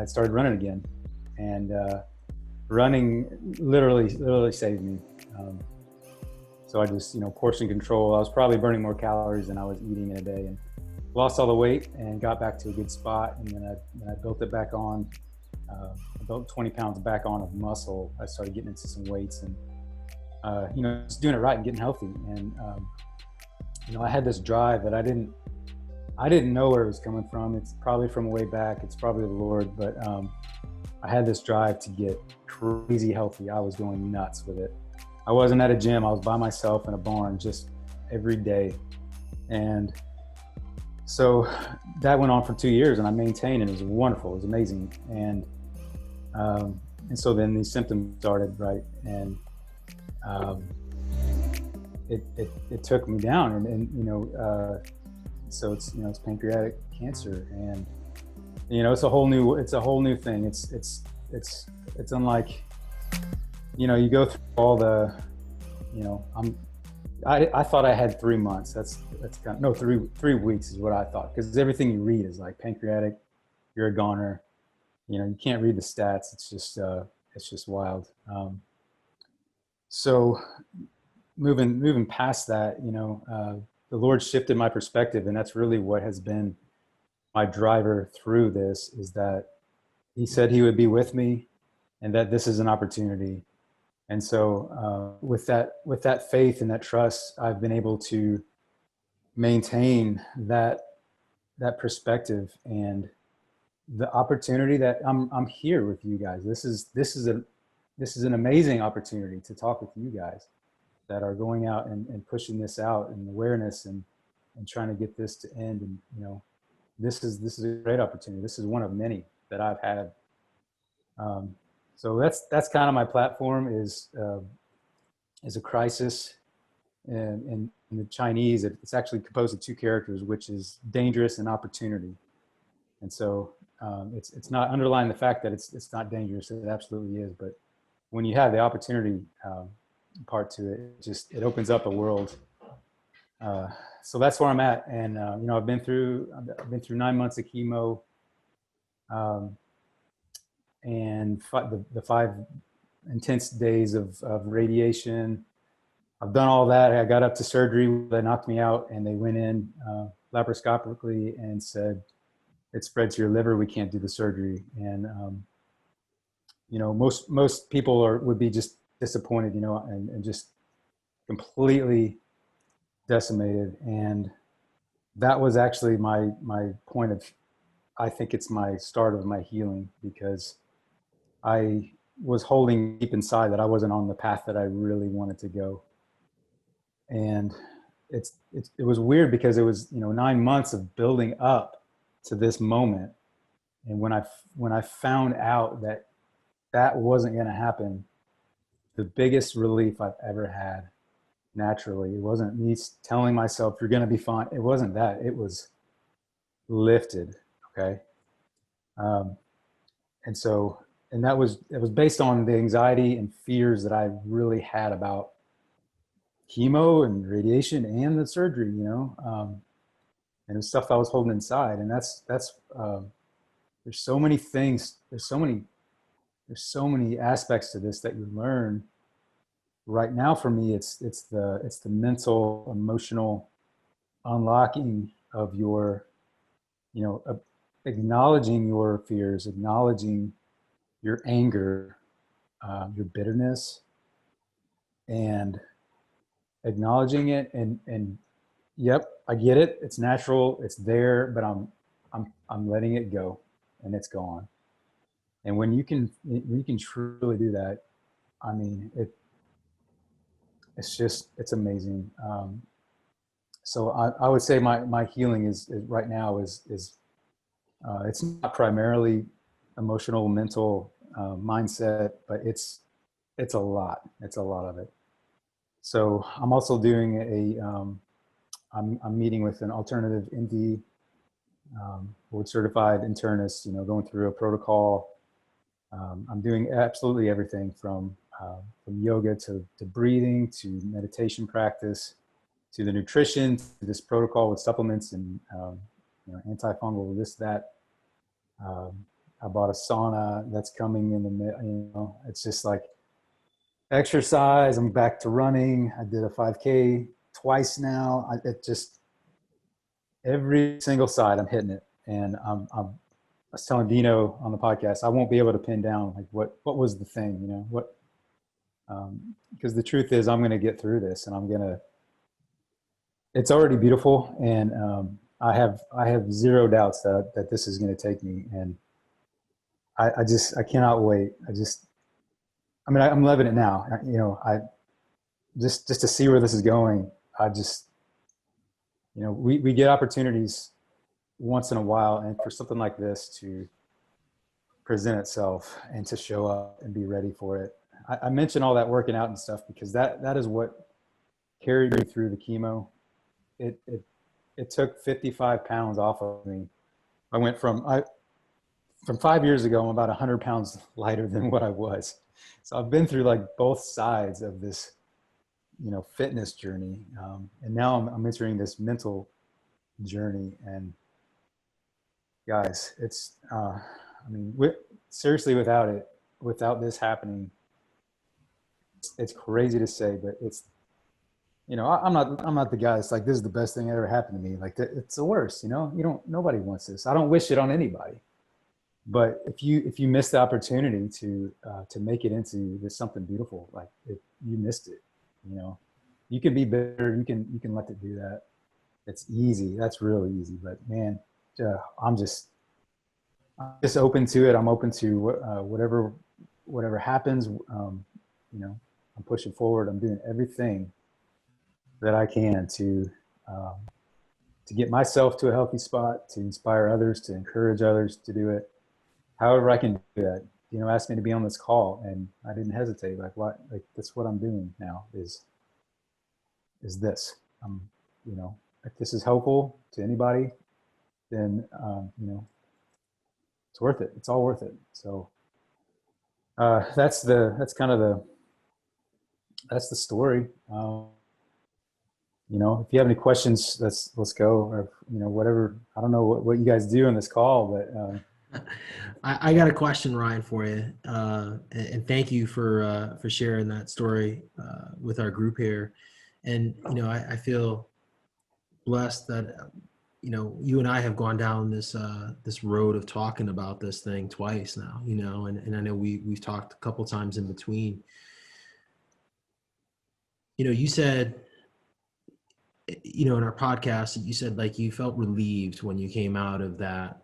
I started running again, and running literally saved me. Um, so I just, portion control. I was probably burning more calories than I was eating in a day, and lost all the weight and got back to a good spot. And then I built it back on. I built 20 pounds back on of muscle. I started getting into some weights and, just doing it right and getting healthy. And, I had this drive that I didn't know where it was coming from. It's probably from way back. It's probably the Lord, but I had this drive to get crazy healthy. I was going nuts with it. I wasn't at a gym. I was by myself in a barn just every day. And so that went on for 2 years, and I maintained, and it was wonderful. It was amazing. And so then these symptoms started, right? And it took me down, and so it's pancreatic cancer, and it's a whole new thing. It's unlike, you go through all the, I thought I had 3 months. That's kind of, no, 3 weeks is what I thought, because everything you read is like pancreatic, you're a goner. You can't read the stats. It's just wild. So moving past that, the Lord shifted my perspective, and that's really what has been my driver through this, is that He said He would be with me, and that this is an opportunity. And so with that faith and that trust, I've been able to maintain that perspective and the opportunity that I'm here with you guys. This is an amazing opportunity to talk with you guys that are going out and pushing this out, and awareness, and trying to get this to end. And this is a great opportunity. This is one of many that I've had. So that's kind of my platform, is a crisis. And in the Chinese, it's actually composed of two characters, which is dangerous and opportunity. And so it's not underlying the fact that it's not dangerous. It absolutely is. But when you have the opportunity part to it, it opens up a world. So that's where I'm at. And I've been through 9 months of chemo, and the 5 intense days of radiation. I've done all that. I got up to surgery. They knocked me out, and they went in laparoscopically and said, it spread to your liver. We can't do the surgery. And most people would be just disappointed, and just completely decimated. And that was actually my point of, I think it's my start of my healing, because I was holding deep inside that I wasn't on the path that I really wanted to go. And it was weird, because it was 9 months of building up to this moment. And when I found out that wasn't going to happen, the biggest relief I've ever had, naturally. It wasn't me telling myself you're going to be fine. It wasn't that. It was lifted. Okay. And so, and it was based on the anxiety and fears that I really had about chemo and radiation and the surgery, and it was stuff I was holding inside. And that's there's so many things, there's so many aspects to this that you learn. Right now, for me, it's the mental, emotional unlocking of your, acknowledging your fears, acknowledging your anger, your bitterness, and acknowledging it. And yep, I get it. It's natural. It's there, but I'm letting it go, and it's gone. And when you can truly do that, I mean, it's amazing. So I would say my healing is right now is it's not primarily emotional, mental, mindset, but it's a lot. It's a lot of it. So I'm also doing I'm meeting with an alternative MD, board certified internist, going through a protocol. I'm doing absolutely everything from yoga to breathing, to meditation practice, to the nutrition, to this protocol with supplements and antifungal, this, that. I bought a sauna that's coming in it's just like exercise. I'm back to running. I did a 5K twice now. It just, every single side I'm hitting it. And I was telling Dino on the podcast, I won't be able to pin down like what was the thing, because the truth is I'm going to get through this, and it's already beautiful. And I have zero doubts that this is going to take me. And I cannot wait. I'm loving it now. I just to see where this is going. We get opportunities once in a while, and for something like this to present itself and to show up and be ready for it. I mentioned all that working out and stuff because that is what carried me through the chemo. It took 55 pounds off of me. I went from 5 years ago, I'm about 100 pounds lighter than what I was. So I've been through like both sides of this, fitness journey. And now I'm entering this mental journey. And guys, it's, seriously, without this happening, it's crazy to say, but it's, I'm not the guy that's like, this is the best thing that ever happened to me. Like it's the worst, nobody wants this. I don't wish it on anybody. But if you miss the opportunity to make it into this something beautiful, like if you missed it, you can be better. You can let it do that. It's easy. That's really easy. But man, I'm just open to it. I'm open to whatever happens. I'm pushing forward. I'm doing everything that I can to get myself to a healthy spot, to inspire others, to encourage others to do it. However I can do that. Asked me to be on this call, and I didn't hesitate. Like, what? Like, that's what I'm doing now. Is this? If this is helpful to anybody, then it's worth it. It's all worth it. So that's the story. If you have any questions, let's go. Or whatever. I don't know what you guys do on this call, but. I got a question, Ryan, for you, and thank you for sharing that story with our group here. And I feel blessed that you and I have gone down this road of talking about this thing twice now. And I know we've talked a couple times in between. You said, in our podcast, you said like you felt relieved when you came out of that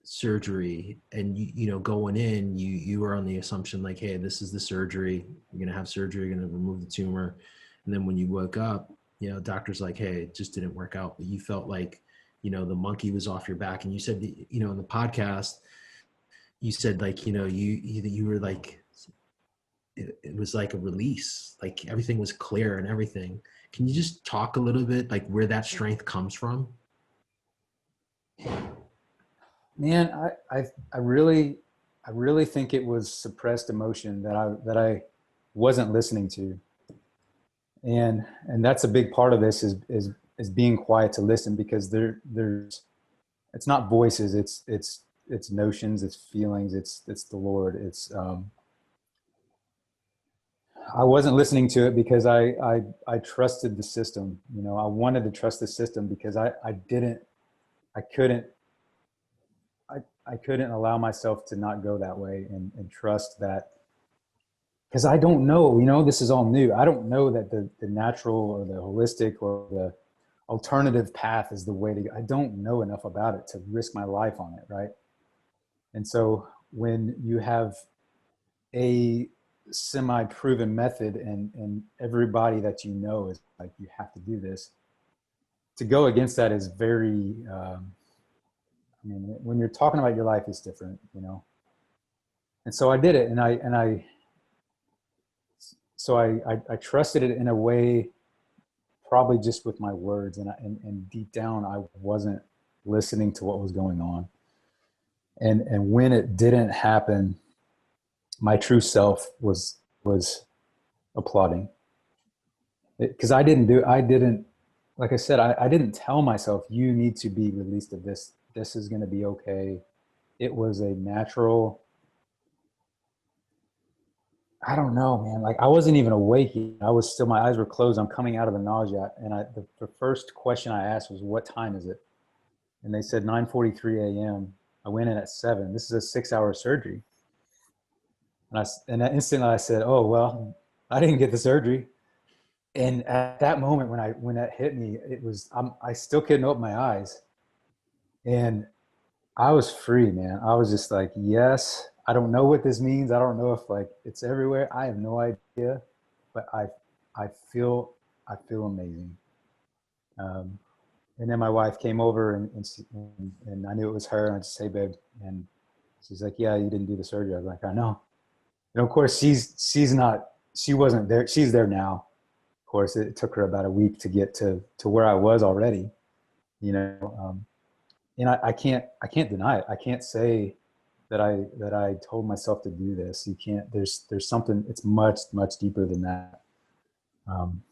surgery, and going in, you were on the assumption like, hey, this is the surgery, you're gonna have surgery, you're gonna remove the tumor. And then when you woke up, doctor's like, hey, it just didn't work out. But you felt like the monkey was off your back. And you said in the podcast, you said like you were like, it was like a release, like everything was clear and everything. Can you just talk a little bit like where that strength comes from? Man, I really think it was suppressed emotion that I wasn't listening to, and that's a big part of this is being quiet to listen, because there's it's not voices, it's notions, it's feelings, it's the Lord. I wasn't listening to it because I trusted the system. I wanted to trust the system because I couldn't allow myself to not go that way and trust that, because I don't know, this is all new. I don't know that the natural or the holistic or the alternative path is the way to go. I don't know enough about it to risk my life on it, right? And so when you have a semi-proven method and everybody that is like, you have to do this, to go against that is very when you're talking about your life, it's different, And so I did it, and I trusted it in a way, probably just with my words, and deep down, I wasn't listening to what was going on. And when it didn't happen, my true self was applauding, because I didn't, like I said, I didn't tell myself, you need to be released of this. This is going to be okay. it was a natural, I don't know, man. Like I wasn't even awake yet. I was still, my eyes were closed. I'm coming out of the nausea. And the first question I asked was, what time is it? And they said 9:43 a.m. I went in at 7. This is a 6-hour surgery. And instantly I said, oh, well, I didn't get the surgery. And at that moment, when that hit me, it was, I still couldn't open my eyes. And I was free, man. I was just like, yes, I don't know what this means. I don't know if like it's everywhere. I have no idea, but I feel, I feel amazing. Um, and then my wife came over and I knew it was her. And I just say, babe, and she's like, yeah, you didn't do the surgery. I was like, I know. And of course she wasn't there. She's there now. Of course, it took her about a week to get to where I was already, you know. And I can't deny it. I can't say that I told myself to do this. You can't. There's something. It's much deeper than that. Um,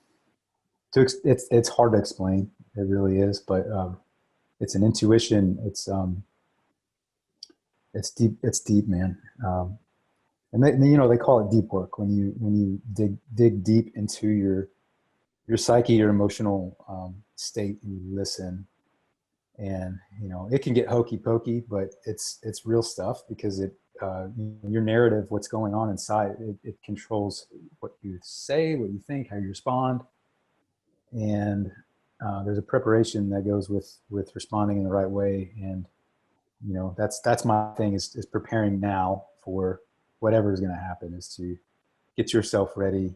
it's hard to explain. It really is. But it's an intuition. It's deep. It's deep, man. And they call it deep work when you dig deep into your psyche, your emotional state, and you listen. And it can get hokey pokey, but it's real stuff because your narrative, what's going on inside, it controls what you say, what you think, how you respond. And there's a preparation that goes with responding in the right way. And that's my thing, is preparing now for whatever is going to happen, is to get yourself ready.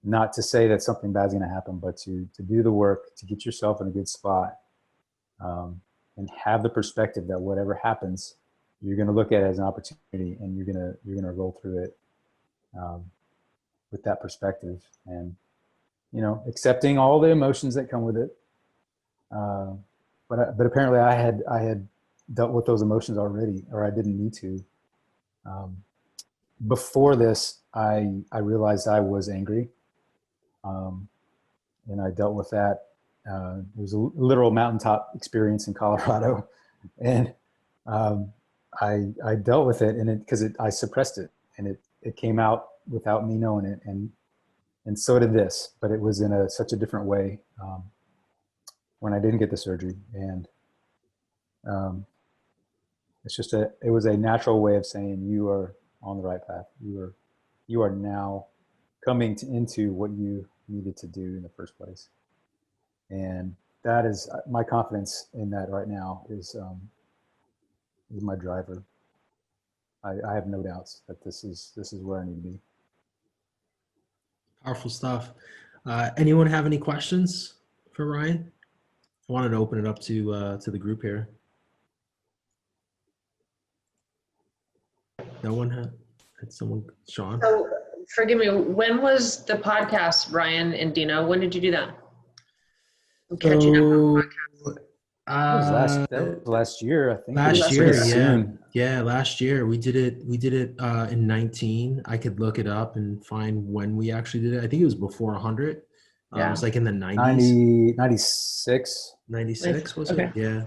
Not to say that something bad is going to happen, but to do the work to get yourself in a good spot. And have the perspective that whatever happens, you're going to look at it as an opportunity, and you're going to roll through it with that perspective, and accepting all the emotions that come with it. But apparently, I had dealt with those emotions already, or I didn't need to. Before this, I realized I was angry, and I dealt with that. It was a literal mountaintop experience in Colorado, and I dealt with it, and because I suppressed it, and it came out without me knowing it, and so did this, but it was in such a different way when I didn't get the surgery, and it was a natural way of saying, you are on the right path. You are now coming into what you needed to do in the first place. And that is my confidence in that right now is my driver. I have no doubts that this is where I need to be. Powerful stuff. Anyone have any questions for Ryan? I wanted to open it up to the group here. No one had someone, Sean? So, forgive me, when was the podcast, Ryan and Dino? When did you do that? I'm catching up on the podcast. That was last year, I think. Last year, yeah. Soon. Yeah, last year we did it in 19. I could look it up and find when we actually did it. I think it was before 100. It was like in the 90s. 96. 96 was Okay. it? Yeah.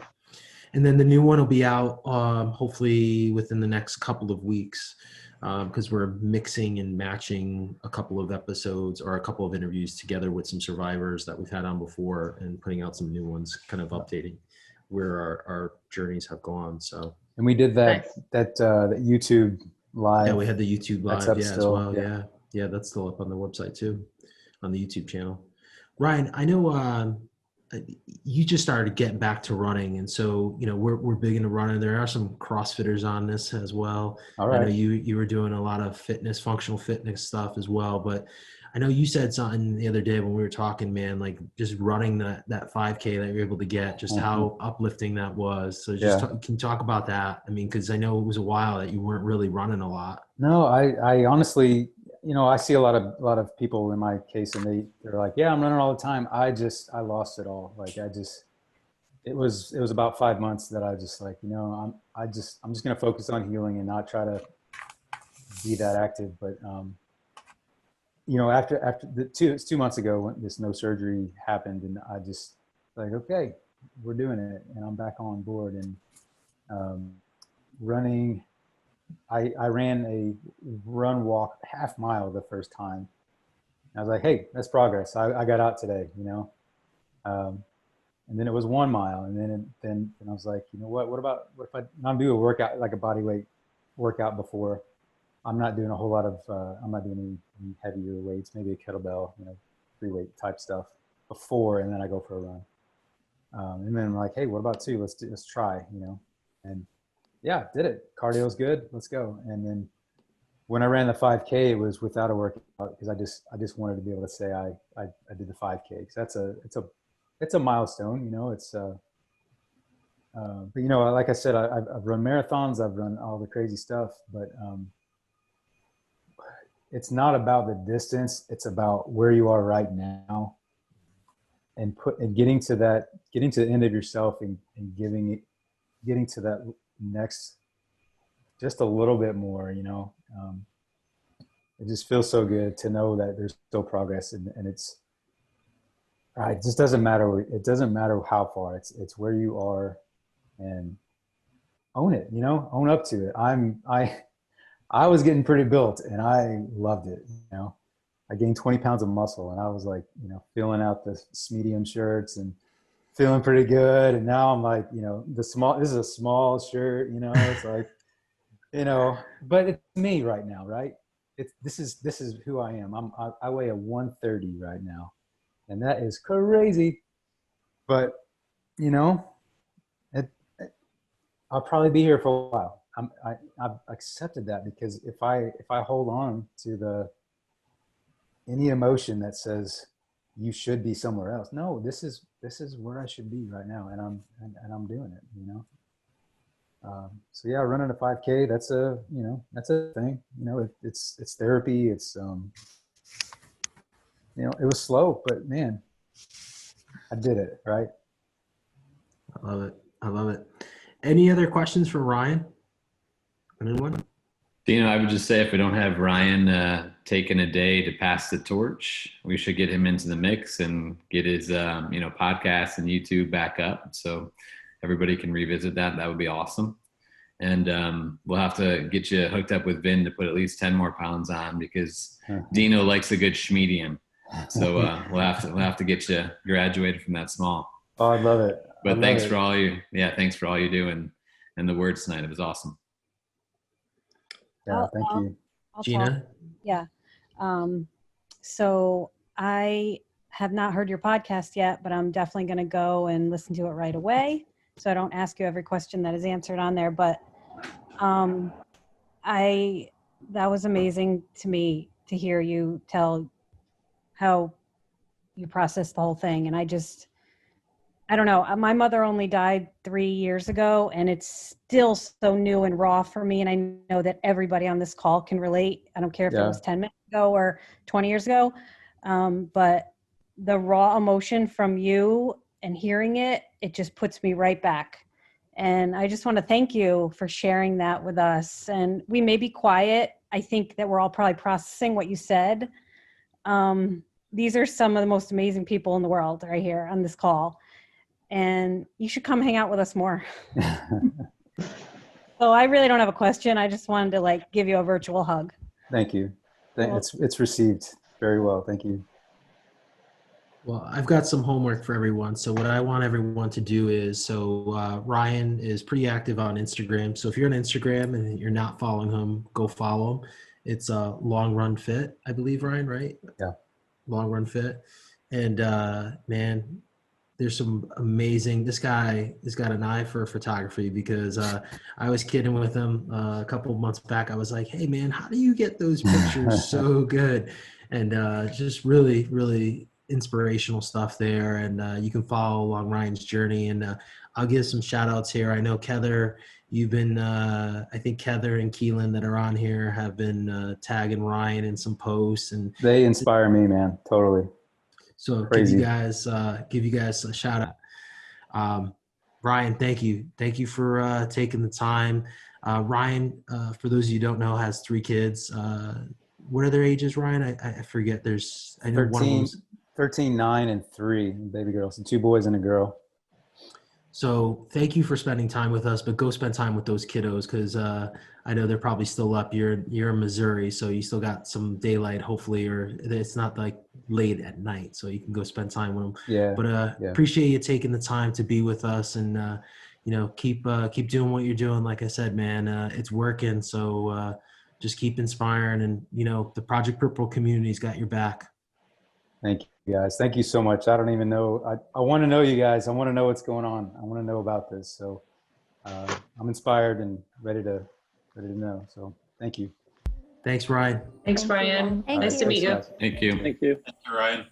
And then the new one will be out hopefully within the next couple of weeks, because we're mixing and matching a couple of episodes or a couple of interviews together with some survivors that we've had on before, and putting out some new ones, kind of updating where our journeys have gone. So, and we did that YouTube live. yeah, we had the YouTube live, still, as well. Yeah, that's still up on the website too, on the YouTube channel. Ryan, I know you just started getting back to running, and so we're big into running. There are some CrossFitters on this as well. All right. I know you were doing a lot of functional fitness stuff as well, but I know you said something the other day when we were talking, man, like just running that 5K that you're able to get, just how uplifting that was. So just can you talk about that? I mean, because I know it was a while that you weren't really running a lot. No, I honestly, I see a lot of people in my case, and they're like, yeah, I'm running all the time. I lost it all. Like it was about 5 months that I just like, I'm just going to focus on healing and not try to be that active. But, after it's 2 months ago when this no surgery happened, and I just like, okay, we're doing it, and I'm back on board. And, running. I ran a run walk half mile the first time. I was like, hey, that's progress. I got out today, you know. And then it was 1 mile, and then I was like, you know what? What if I not do a workout, like a body weight workout before? I'm not doing a whole lot of. I'm not doing any heavier weights, maybe a kettlebell, you know, free weight type stuff before, and then I go for a run. And then I'm like, hey, what about 2? Let's try, you know. And yeah, did it. Cardio's good. Let's go. And then when I ran the 5K, it was without a workout because I just wanted to be able to say I did the 5K because it's a milestone, you know. It's but you know, like I said, I've run marathons, I've run all the crazy stuff, but it's not about the distance. It's about where you are right now, and getting to the end of yourself and getting to that next, just a little bit more, you know. It just feels so good to know that there's still progress, and it just doesn't matter. It doesn't matter how far. It's where you are, and own it. You know, own up to it. I was getting pretty built, and I loved it. You know, I gained 20 pounds of muscle, and I was like, you know, filling out the medium shirts and feeling pretty good. And now I'm like, you know, this is a small shirt. You know, it's like, you know, but it's me right now, right? This is who I am. I weigh a 130 right now, and that is crazy. But you know, I'll probably be here for a while. I've accepted that, because if I hold on to any emotion that says you should be somewhere else, no, this is where I should be right now, and I'm doing it. You know. So yeah, running a 5K, that's a thing, you know. It's therapy. It's you know, it was slow, but man, I did it, right? I love it. Any other questions for Ryan? Anyone? Dino, I would just say if we don't have Ryan taking a day to pass the torch, we should get him into the mix and get his podcast and YouTube back up, so everybody can revisit that. That would be awesome. And we'll have to get you hooked up with Vin to put at least 10 more pounds on, because Dino likes a good schmedium. So we'll have to get you graduated from that small. Oh, I love it. But thanks for all you do and the words tonight. It was awesome. Yeah, thank you. Gina? Yeah. So I have not heard your podcast yet, but I'm definitely going to go and listen to it right away, so I don't ask you every question that is answered on there. But that was amazing to me to hear you tell how you processed the whole thing. And I don't know. My mother only died 3 years ago, and it's still so new and raw for me. And I know that everybody on this call can relate. I don't care if it was 10 minutes ago or 20 years ago. But the raw emotion from you and hearing it just puts me right back. And I just want to thank you for sharing that with us. And we may be quiet. I think that we're all probably processing what you said. These are some of the most amazing people in the world right here on this call. And you should come hang out with us more. So I really don't have a question. I just wanted to give you a virtual hug. Thank you. It's received very well. Thank you. Well, I've got some homework for everyone. So what I want everyone to do is, Ryan is pretty active on Instagram. So if you're on Instagram and you're not following him, go follow him. It's Long Run Fit, I believe, Ryan, right? Yeah. Long Run Fit. And man, there's some amazing, this guy has got an eye for photography, because I was kidding with him a couple of months back. I was like, hey man, how do you get those pictures so good? And just really, really inspirational stuff there. And you can follow along Ryan's journey. And I'll give some shout outs here. I know Heather, you've been, I think Heather and Keelan that are on here have been tagging Ryan in some posts. And they inspire me, man. Totally. So Crazy. give you guys a shout out. Ryan, thank you. Thank you for taking the time. Ryan, for those of you who don't know, has 3 kids. What are their ages, Ryan? I forget. I know 13, 9, and 3 baby girls, and 2 boys and a girl. So thank you for spending time with us, but go spend time with those kiddos because I know they're probably still up. You're in Missouri, so you still got some daylight, hopefully, or it's not like late at night, so you can go spend time with them. Yeah. But Yeah. appreciate you taking the time to be with us, and keep doing what you're doing. Like I said, man, it's working. So just keep inspiring, and the Project Purple community's got your back. Thank you guys. Thank you so much. I don't even know. I want to know you guys. I want to know what's going on. I want to know about this. So I'm inspired and ready to know. So thank you. Thanks, Ryan. Thanks, Brian. Thank Nice to you. meet you. Thanks, guys. Thank you. Thank you. Thank you, Ryan.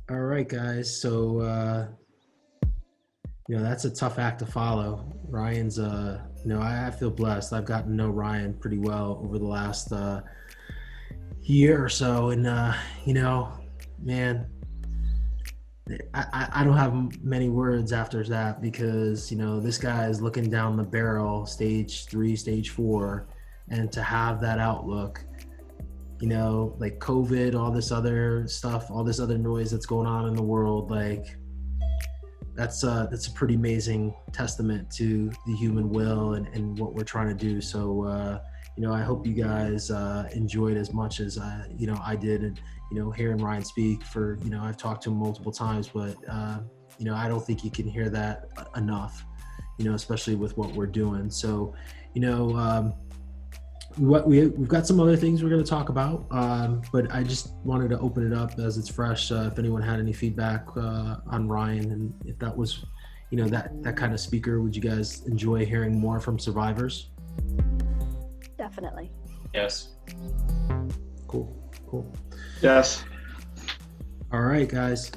All right, guys. So, that's a tough act to follow. Ryan's, I feel blessed. I've gotten to know Ryan pretty well over the last year or so. And, man, I don't have many words after that because, this guy is looking down the barrel, stage 3, stage 4, and to have that outlook, like COVID, all this other stuff, all this other noise that's going on in the world, like that's a pretty amazing testament to the human will and what we're trying to do. So, I hope you guys enjoyed as much as I did, and hearing Ryan speak for I've talked to him multiple times, but I don't think you can hear that enough, especially with what we're doing. So, we've got some other things we're going to talk about, but I just wanted to open it up as it's fresh. If anyone had any feedback on Ryan, and if that was, that kind of speaker, would you guys enjoy hearing more from survivors? Definitely. Yes. Cool. Yes. All right, guys.